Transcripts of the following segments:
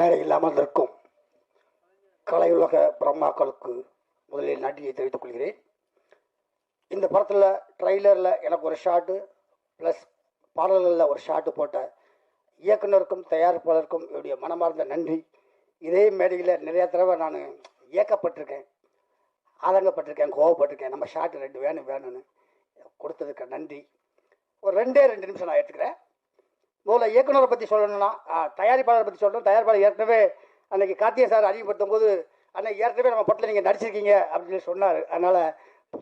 மேடையில் அமர்ந்திருக்கும் கலையுலக பிரம்மாக்களுக்கு முதலில் நன்றியை தெரிவித்துக் கொள்கிறேன். இந்த படத்தில் ட்ரெய்லரில் எனக்கு ஒரு ஷாட்டு ப்ளஸ் பாடல்களில் ஒரு ஷாட்டு போட்ட இயக்குனருக்கும் தயாரிப்பாளருக்கும் என்னுடைய மனமார்ந்த நன்றி. இதே மேடையில் நிறையா தடவை நான் இயக்கப்பட்டிருக்கேன், ஆதங்கப்பட்டிருக்கேன், கோவப்பட்டிருக்கேன். நம்ம ஷாட்டு 2 வேணும்னு கொடுத்ததுக்கு நன்றி. ஒரு 2 நிமிஷம் நான் எடுத்துக்கிறேன். முதல்ல இயக்குனரை பற்றி சொல்லணும்னா தயாரிப்பாளரை பற்றி சொல்லணும். தயாரிப்பாளர் ஏற்கனவே அன்றைக்கி கார்த்திகேயன் சார் அறிமுகப்படுத்தும் போது அன்றைக்கி ஏற்கனவே நம்ம படத்தில் நீங்கள் நடிச்சிருக்கீங்க அப்படின்னு சொல்லி சொன்னார். அதனால்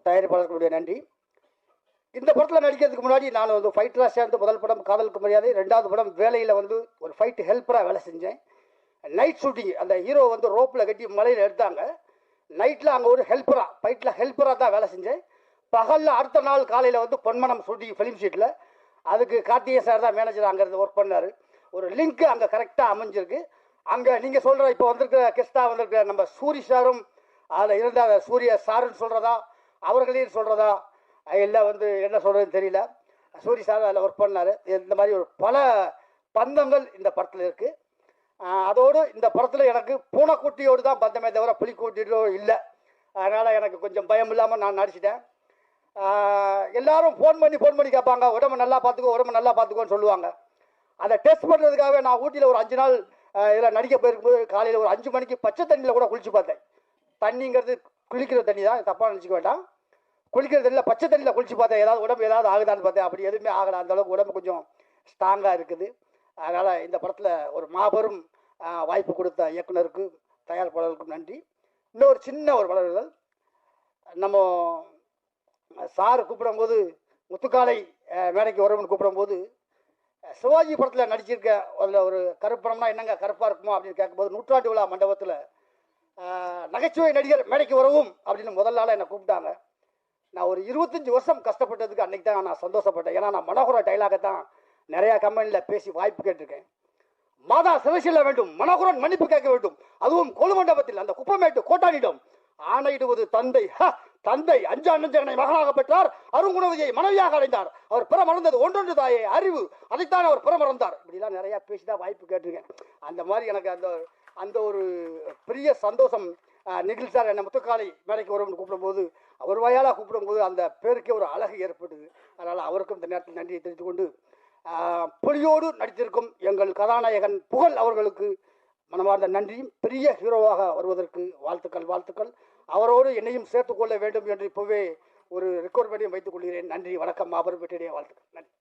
தயாரிப்பாளர்களுடைய நன்றி. இந்த படத்தில் நடிக்கிறதுக்கு முன்னாடி நான் வந்து ஃபைட்டராக சேர்ந்து முதல் படம் காதலுக்கு மரியாதை, 2வது படம் வேலையில் வந்து ஒரு ஃபைட்டு ஹெல்ப்பராக வேலை செஞ்சேன். நைட் ஷூட்டிங் அந்த ஹீரோ வந்து ரோப்பில் கட்டி மலையில் எடுத்தாங்க. நைட்டில் அங்கே ஒரு ஹெல்ப்பராக ஃபைட்டில் ஹெல்ப்பராக தான் வேலை செஞ்சேன். பகலில் அடுத்த நாள் காலையில் வந்து பொன்மனம் ஷூட்டிங் ஃபிலிம் ஷீட்டில் அதுக்கு கார்த்திகேயன் சார் தான் மேனேஜர் அங்கேருந்து ஒர்க் பண்ணார். ஒரு லிங்க்கு அங்கே கரெக்டாக அமைஞ்சிருக்கு. அங்கே நீங்கள் சொல்கிற இப்போ வந்திருக்கிற கெஸ்ட்டாக வந்திருக்கிற நம்ம சூரி சாரும் அதில் இருந்தால் சூரிய சாருன்னு சொல்கிறதா அவர்களையும் சொல்கிறதா எல்லாம் வந்து என்ன சொல்கிறதுன்னு தெரியல. சூரி சார் அதில் ஒர்க் பண்ணார். இந்த மாதிரி ஒரு பல பந்தங்கள் இந்த படத்தில் இருக்குது. அதோடு இந்த படத்தில் எனக்கு பூனைக்குட்டியோடு தான் பந்தமே தவிர புலிக்குட்டியோ இல்லை. அதனால் எனக்கு கொஞ்சம் பயம் இல்லாமல் நான் நடிச்சிட்டேன். எல்லாரும் ஃபோன் பண்ணி கேட்பாங்க, உடம்பு நல்லா பார்த்துக்கோன்னு சொல்லுவாங்க. அதை டெஸ்ட் பண்ணுறதுக்காகவே நான் ஊட்டியில் ஒரு 5 நாள் இதில் நடிக்க போயிருக்கும்போது காலையில் ஒரு 5 மணிக்கு பச்சை தண்ணியில் கூட குளிச்சு பார்த்தேன். தண்ணிங்கிறது குளிக்கிற தண்ணி தான், தப்பாக நினச்சிக்க வேண்டாம். குளிக்கிற தண்ணியில் பச்சை தண்ணியில் குளிச்சு பார்த்தேன். உடம்பு ஏதாவது ஆகுதான்னு பார்த்தேன். அப்படி எதுவுமே ஆகலை. அந்தளவுக்கு உடம்பு கொஞ்சம் ஸ்ட்ராங்காக இருக்குது. அதனால் இந்த படத்தில் ஒரு மாபெரும் வாய்ப்பு கொடுத்த இயக்குனருக்கு தயாரிப்பாளருக்கும் நன்றி. இன்னொரு சின்ன ஒரு வளர்கள், நம்ம சார் கூப்பிடும்போது முத்துக்காலை மேடைக்கு வரும்னு கூப்பிடும்போது சிவாஜி படத்தில் நடிச்சிருக்க அதில் ஒரு கருப்பணம்னா என்னங்க கருப்பாக இருக்குமோ அப்படின்னு கேட்கும்போது நூற்றாண்டு விழா மண்டபத்தில் நகைச்சுவை நடிகர் மேடைக்கு வரவும் அப்படின்னு முதல் நாளாக என்னை கூப்பிட்டாங்க. நான் ஒரு 25 வருஷம் கஷ்டப்பட்டதுக்கு அன்றைக்கி தான் நான் சந்தோஷப்பட்டேன். ஏன்னா நான் மனோகர டைலாகை தான் நிறையா கம்பெனியில் பேசி வாய்ப்பு கேட்டிருக்கேன். மாதா சிறை செல்ல வேண்டும், மனோகரன் மன்னிப்பு கேட்க வேண்டும், அதுவும் கொலுமண்டபத்தில் அந்த குப்பமேட்டு கோட்டானிடம் ஆணையிடுவது தந்தை. தந்தை 5 அண்ணஞ்சகனை மகனாக பெற்றார், அருங்குணவியை மனைவியாக அடைந்தார். அவர் பிற மறந்தது ஒன்றொன்று தாயே அறிவு, அதைத்தான் அவர் பிற மறந்தார். இப்படிலாம் நிறையா பேசிதான் வாய்ப்பு கேட்டிருக்கேன். அந்த மாதிரி எனக்கு அந்த ஒரு பெரிய சந்தோஷம். நிகில் சார் என்னை முத்துக்காலை மேடைக்கு வரும்னு கூப்பிடும்போது அவர் வாயால் கூப்பிடும்போது அந்த பேருக்கே ஒரு அழகு ஏற்பட்டது. அதனால் அவருக்கும் இந்த நேரத்தில் நன்றியை தெரிவித்துக் கொண்டு புலியோடு நடித்திருக்கும் எங்கள் கதாநாயகன் புகழ் அவர்களுக்கு மனமார்ந்த நன்றியும், பெரிய ஹீரோவாக வருவதற்கு வாழ்த்துக்கள். அவரோடு என்னையும் சேர்த்துக்கொள்ள வேண்டும் என்று இப்போவே ஒரு ரெக்கார்ட் பண்ணியும் வைத்துக் கொள்கிறேன். நன்றி, வணக்கம், மாபெரும் வெற்றியுடைய வாழ்த்துக்கள். நன்றி.